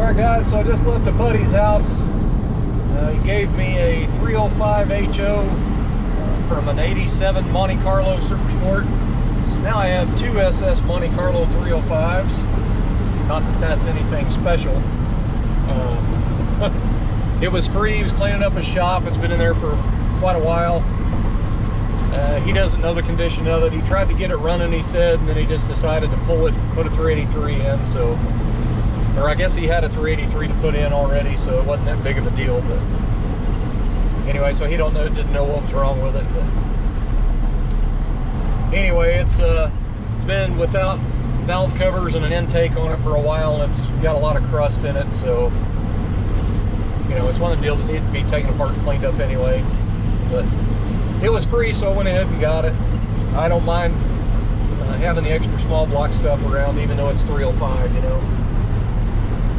Alright guys, so I just left a buddy's house. He gave me a 305 HO from an 87 Monte Carlo Super Sport. So now I have two SS Monte Carlo 305s. Not that that's anything special. It was free. He was cleaning up his shop. It's been in there for quite a while. He doesn't know the condition of it. He tried to get it running, he said, and then he just decided to pull it, put a 383 in. So, or I guess he had a 383 to put in already, so it wasn't that big of a deal. But anyway, so he didn't know what was wrong with it. But anyway, it's been without valve covers and an intake on it for a while, and it's got a lot of crust in it. So you know, it's one of the deals that need to be taken apart and cleaned up anyway. But it was free, so I went ahead and got it. I don't mind having the extra small block stuff around, even though it's 305, you know.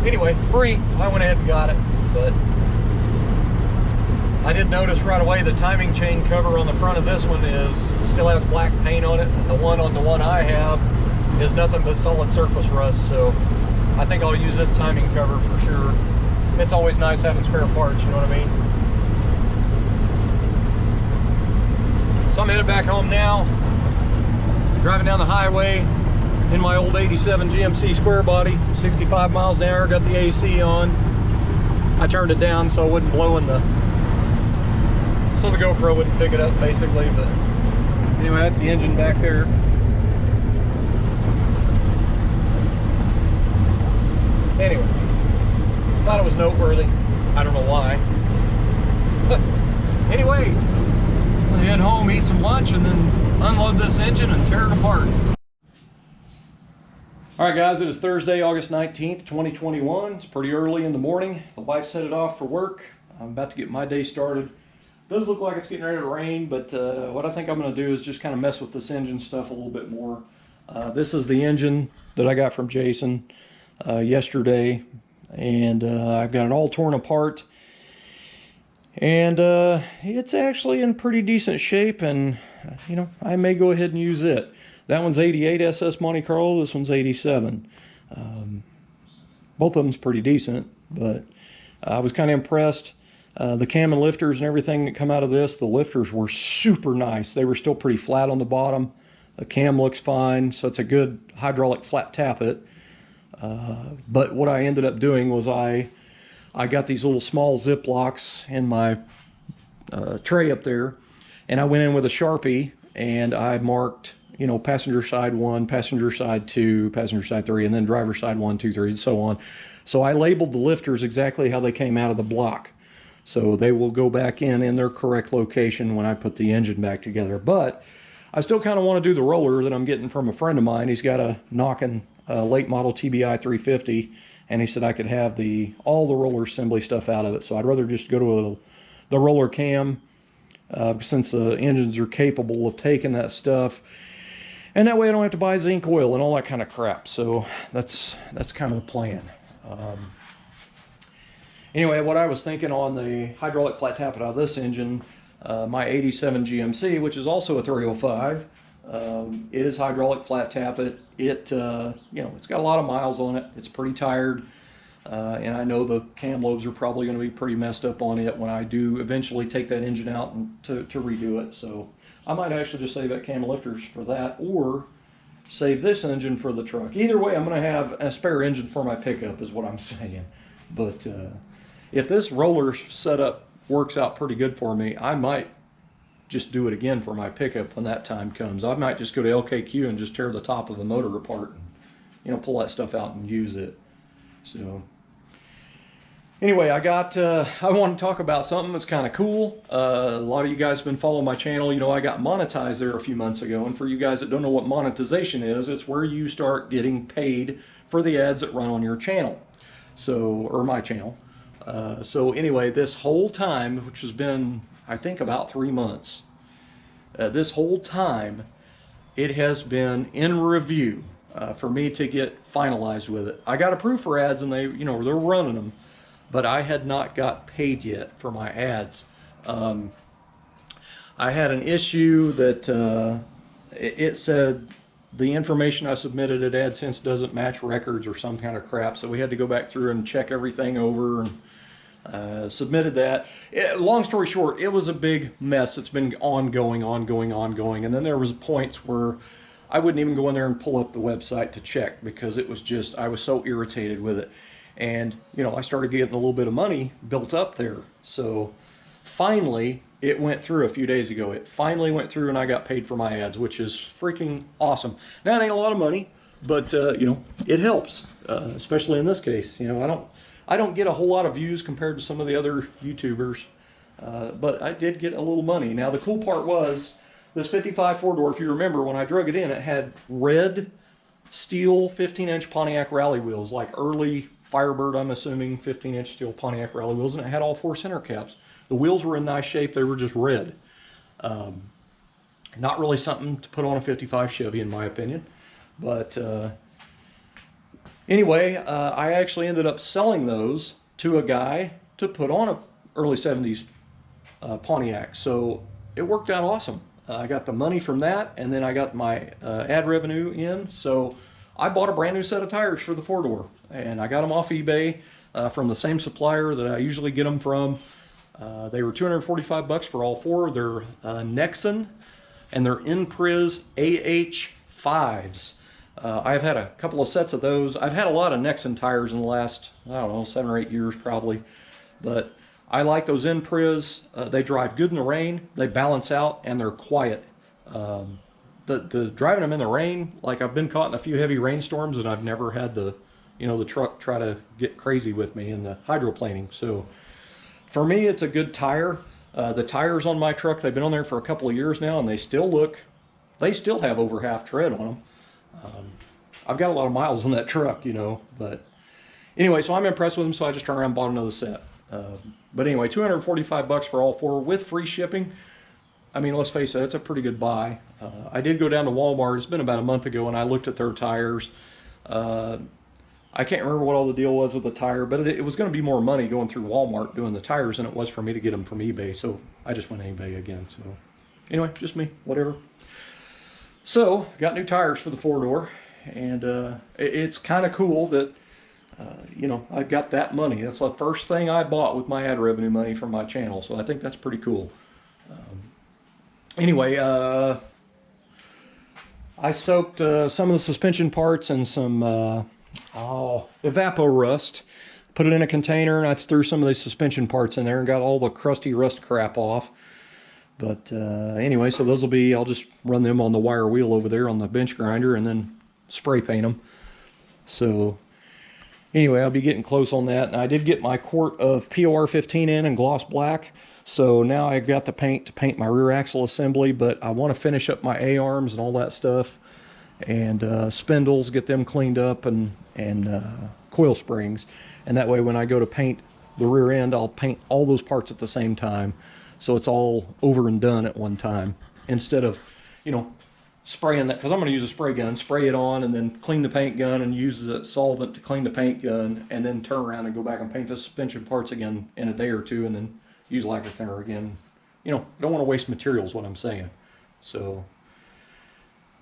Anyway, free, I went ahead and got it. But I did notice right away the timing chain cover on the front of this one still has black paint on it. The one on the one I have is nothing but solid surface rust, so I think I'll use this timing cover for sure. It's always nice having spare parts, you know what I mean? So I'm headed back home now. Driving down the highway in my old 87 GMC square body, 65 miles an hour, got the AC on. I turned it down so it wouldn't blow in so the GoPro wouldn't pick it up basically, but anyway, that's the engine back there. Anyway, thought it was noteworthy. I don't know why. But anyway, I'll head home, eat some lunch, and then unload this engine and tear it apart. Alright guys, it is Thursday, August 19th, 2021. It's pretty early in the morning. The wife's headed off for work. I'm about to get my day started. Does look like it's getting ready to rain, but what I think I'm going to do is just kind of mess with this engine stuff a little bit more. This is the engine that I got from Jason yesterday, and I've got it all torn apart. And it's actually in pretty decent shape, and you know, I may go ahead and use it. That one's 88 SS Monte Carlo, this one's 87. Both of them's pretty decent, but I was kind of impressed. The cam and lifters and everything that come out of this, the lifters were super nice. They were still pretty flat on the bottom. The cam looks fine, so it's a good hydraulic flat tappet. But what I ended up doing was I got these little small zip locks in my tray up there, and I went in with a Sharpie and I marked, you know, passenger side 1, passenger side 2, passenger side 3, and then driver side 1, 2, 3, and so on. So I labeled the lifters exactly how they came out of the block. So they will go back in their correct location when I put the engine back together. But I still kind of want to do the roller that I'm getting from a friend of mine. He's got a knocking late model TBI 350, and he said I could have all the roller assembly stuff out of it. So I'd rather just go to the roller cam since the engines are capable of taking that stuff, and that way I don't have to buy zinc oil and all that kind of crap. So that's kind of the plan. Anyway, what I was thinking on the hydraulic flat tappet out of this engine, my 87 GMC, which is also a 305, it is hydraulic flat tappet. It you know, it's got a lot of miles on it. It's pretty tired, and I know the cam lobes are probably going to be pretty messed up on it when I do eventually take that engine out and to redo it. So I might actually just save that cam lifters for that, or save this engine for the truck. Either way, I'm going to have a spare engine for my pickup is what I'm saying. But if this roller setup works out pretty good for me, I might just do it again for my pickup when that time comes. I might just go to LKQ and just tear the top of the motor apart and, you know, pull that stuff out and use it. So anyway, I want to talk about something that's kind of cool. A lot of you guys have been following my channel. You know, I got monetized there a few months ago, and for you guys that don't know what monetization is, it's where you start getting paid for the ads that run on your channel, or my channel. So anyway, this whole time, which has been, I think, about 3 months, this whole time it has been in review for me to get finalized with it. I got approved for ads, and they're running them, but I had not got paid yet for my ads. I had an issue that it said the information I submitted at AdSense doesn't match records or some kind of crap. So we had to go back through and check everything over and submitted that. Long story short, it was a big mess. It's been ongoing. And then there was points where I wouldn't even go in there and pull up the website to check because it was just, I was so irritated with it. And, you know, I started getting a little bit of money built up there. So finally, it went through a few days ago. It finally went through and I got paid for my ads, which is freaking awesome. Now, it ain't a lot of money, but, you know, it helps, especially in this case. You know, I don't get a whole lot of views compared to some of the other YouTubers, but I did get a little money. Now, the cool part was this 55 four-door, if you remember, when I drug it in, it had red steel 15-inch Pontiac rally wheels, like early Firebird, I'm assuming, 15-inch steel Pontiac rally wheels, and it had all 4 center caps. The wheels were in nice shape. They were just red. Not really something to put on a 55 Chevy, in my opinion. But anyway, I actually ended up selling those to a guy to put on a early 70s Pontiac. So it worked out awesome. I got the money from that, and then I got my ad revenue in. So I bought a brand new set of tires for the four-door, and I got them off eBay from the same supplier that I usually get them from. They were $245 for all 4. They're Nexen, and they're Inpriz AH5s. I've had a couple of sets of those. I've had a lot of Nexen tires in the last, I don't know, 7 or 8 years probably. But I like those Inpriz. They drive good in the rain, they balance out, and they're quiet. The driving them in the rain, like I've been caught in a few heavy rainstorms and I've never had the, you know, the truck try to get crazy with me in the hydroplaning. So for me, it's a good tire. The tires on my truck, they've been on there for a couple of years now, and they still have over half tread on them. I've got a lot of miles on that truck, you know, but anyway, so I'm impressed with them, so I just turned around and bought another set. But anyway, $245 for all 4 with free shipping. I mean, let's face it, it's a pretty good buy. I did go down to Walmart. It's been about a month ago, and I looked at their tires. I can't remember what all the deal was with the tire, but it was going to be more money going through Walmart doing the tires than it was for me to get them from eBay. So I just went eBay again. So anyway, just me, whatever. So got new tires for the four-door, and it's kind of cool that you know, I got that money. That's the first thing I bought with my ad revenue money from my channel. So I think that's pretty cool. Anyway, I soaked some of the suspension parts in some Evapor Rust, put it in a container, and I threw some of the suspension parts in there and got all the crusty rust crap off. But anyway, so those will be, I'll just run them on the wire wheel over there on the bench grinder and then spray paint them. So anyway, I'll be getting close on that. And I did get my quart of POR 15 in gloss black. So now I've got the paint to paint my rear axle assembly, but I want to finish up my A-arms and all that stuff. And spindles, get them cleaned up, and coil springs. And that way when I go to paint the rear end, I'll paint all those parts at the same time. So it's all over and done at one time. Instead of, you know, spraying that, because I'm going to use a spray gun, spray it on, and then clean the paint gun and use the solvent to clean the paint gun, and then turn around and go back and paint the suspension parts again in a day or two, and then use lacquer thinner again. You know, don't want to waste materials, what I'm saying. So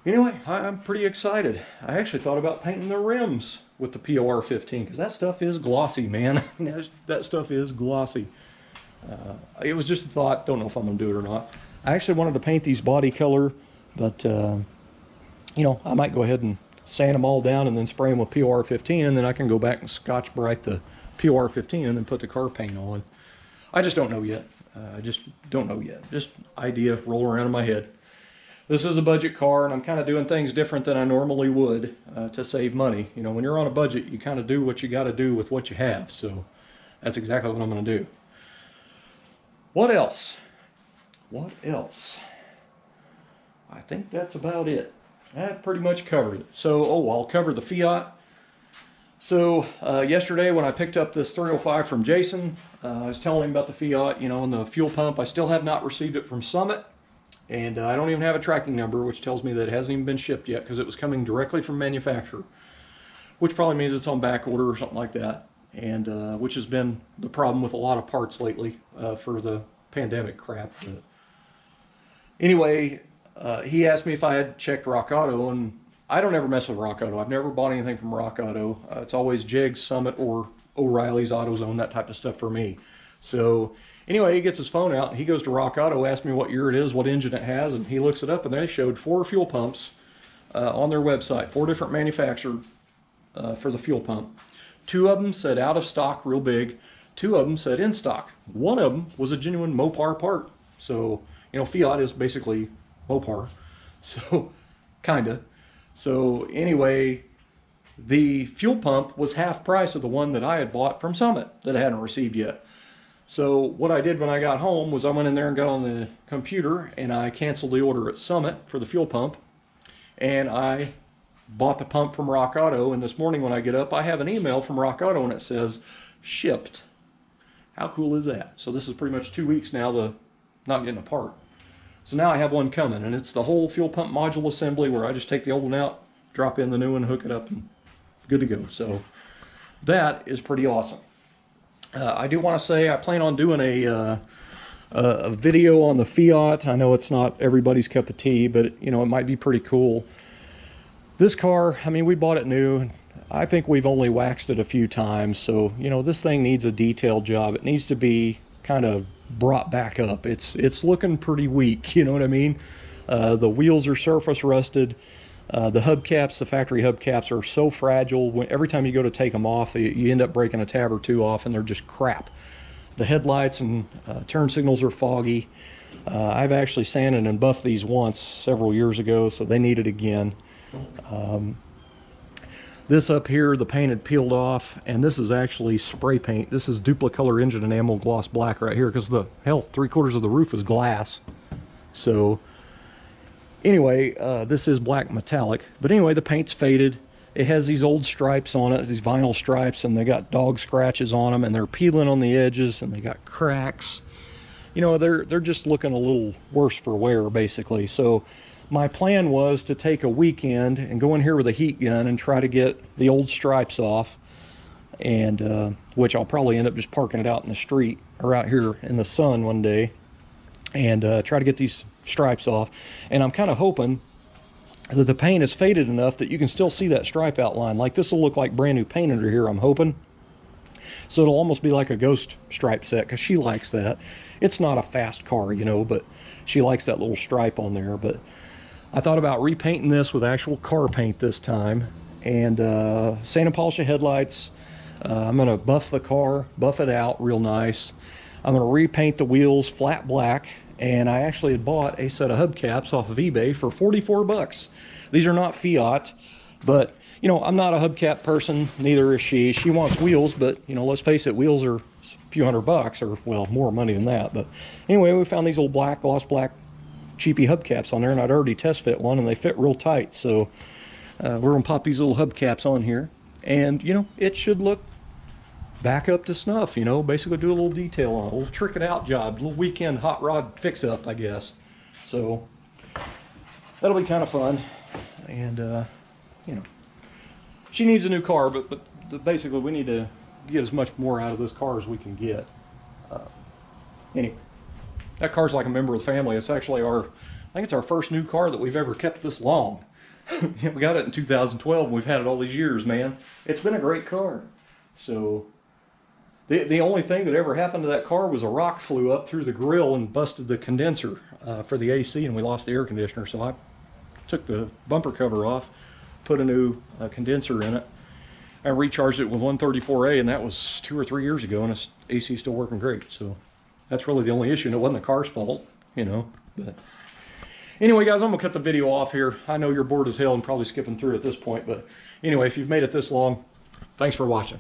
anyway, I'm pretty excited. I actually thought about painting the rims with the POR 15, because that stuff is glossy, man. That stuff is glossy. It was just a thought. Don't know if I'm going to do it or not. I actually wanted to paint these body color, but you know, I might go ahead and sand them all down and then spray them with POR 15, and then I can go back and Scotch Brite the POR 15 and then put the car paint on. I just don't know yet. I just don't know yet. Just idea rolling around in my head. This is a budget car, and I'm kind of doing things different than I normally would to save money. You know, when you're on a budget, you kind of do what you got to do with what you have. So that's exactly what I'm going to do. What else? What else? I think that's about it. That pretty much covered it. So, I'll cover the Fiat. So, yesterday when I picked up this 305 from Jason, I was telling him about the Fiat, you know, and the fuel pump. I still have not received it from Summit, and I don't even have a tracking number, which tells me that it hasn't even been shipped yet, because it was coming directly from manufacturer, which probably means it's on back order or something like that, and which has been the problem with a lot of parts lately for the pandemic crap. But anyway, he asked me if I had checked Rock Auto, and I don't ever mess with Rock Auto. I've never bought anything from Rock Auto. It's always Jegs, Summit, or O'Reilly's, AutoZone, that type of stuff for me. So anyway, he gets his phone out and he goes to Rock Auto, asks me what year it is, what engine it has, and he looks it up, and they showed 4 fuel pumps on their website, 4 different manufacturers for the fuel pump. 2 of them said out of stock, real big. 2 of them said in stock. 1 of them was a genuine Mopar part. So, you know, Fiat is basically Mopar. So, kinda. So anyway, the fuel pump was half price of the one that I had bought from Summit that I hadn't received yet. So what I did when I got home was I went in there and got on the computer and I canceled the order at Summit for the fuel pump, and I bought the pump from Rock Auto. And this morning when I get up, I have an email from Rock Auto and it says shipped. How cool is that? So this is pretty much 2 weeks now to not getting a part. So now I have one coming, and it's the whole fuel pump module assembly where I just take the old one out, drop in the new one, hook it up, and good to go. So that is pretty awesome. I do want to say I plan on doing a video on the Fiat. I know it's not everybody's cup of tea, but you know, it might be pretty cool. This car, I mean, we bought it new. I think we've only waxed it a few times, so you know, this thing needs a detailed job. It needs to be kind of brought back up. It's looking pretty weak, you know what I mean? The wheels are surface rusted. The hubcaps, the factory hubcaps, are so fragile. Every time you go to take them off, you end up breaking a tab or 2 off, and they're just crap. The headlights and turn signals are foggy. I've actually sanded and buffed these once several years ago, so they need it again. This up here, the paint had peeled off, and this is actually spray paint. This is Duplicolor engine enamel gloss black right here, because the hell, 3/4 of the roof is glass. So anyway, this is black metallic, but anyway, the paint's faded. It has these old stripes on it, these vinyl stripes, and they got dog scratches on them, and they're peeling on the edges, and they got cracks. You know, they're just looking a little worse for wear, basically. So my plan was to take a weekend and go in here with a heat gun and try to get the old stripes off, and which I'll probably end up just parking it out in the street or out here in the sun one day, and try to get these stripes off. And I'm kind of hoping that the paint is faded enough that you can still see that stripe outline. Like, this will look like brand new paint under here, I'm hoping. So it'll almost be like a ghost stripe set, because she likes that. It's not a fast car, you know, but she likes that little stripe on there. But I thought about repainting this with actual car paint this time, and sand and polish the headlights. I'm going to buff the car, buff it out real nice. I'm going to repaint the wheels flat black, and I actually had bought a set of hubcaps off of eBay for 44 bucks. These are not Fiat, but you know, I'm not a hubcap person, neither is she. She wants wheels, but you know, let's face it, wheels are a few $100, or well, more money than that. But anyway, we found these old black, gloss black, cheapy hubcaps on there, and I'd already test fit one, and they fit real tight. So we're gonna pop these little hubcaps on here, and you know, it should look back up to snuff. You know, basically do a little detail on it, a little trick it out job, a little weekend hot rod fix up, I guess. So that'll be kind of fun. And you know, she needs a new car, but basically we need to get as much more out of this car as we can get. Anyway, that car's like a member of the family. It's actually I think it's our first new car that we've ever kept this long. We got it in 2012, and we've had it all these years, man. It's been a great car. So the only thing that ever happened to that car was a rock flew up through the grill and busted the condenser for the AC, and we lost the air conditioner. So I took the bumper cover off, put a new condenser in it. I recharged it with 134A, and that was 2 or 3 years ago, and its AC is still working great. So that's really the only issue, and it wasn't the car's fault, you know. But anyway, guys, I'm gonna cut the video off here. I know you're bored as hell and probably skipping through at this point, but anyway, if you've made it this long, thanks for watching.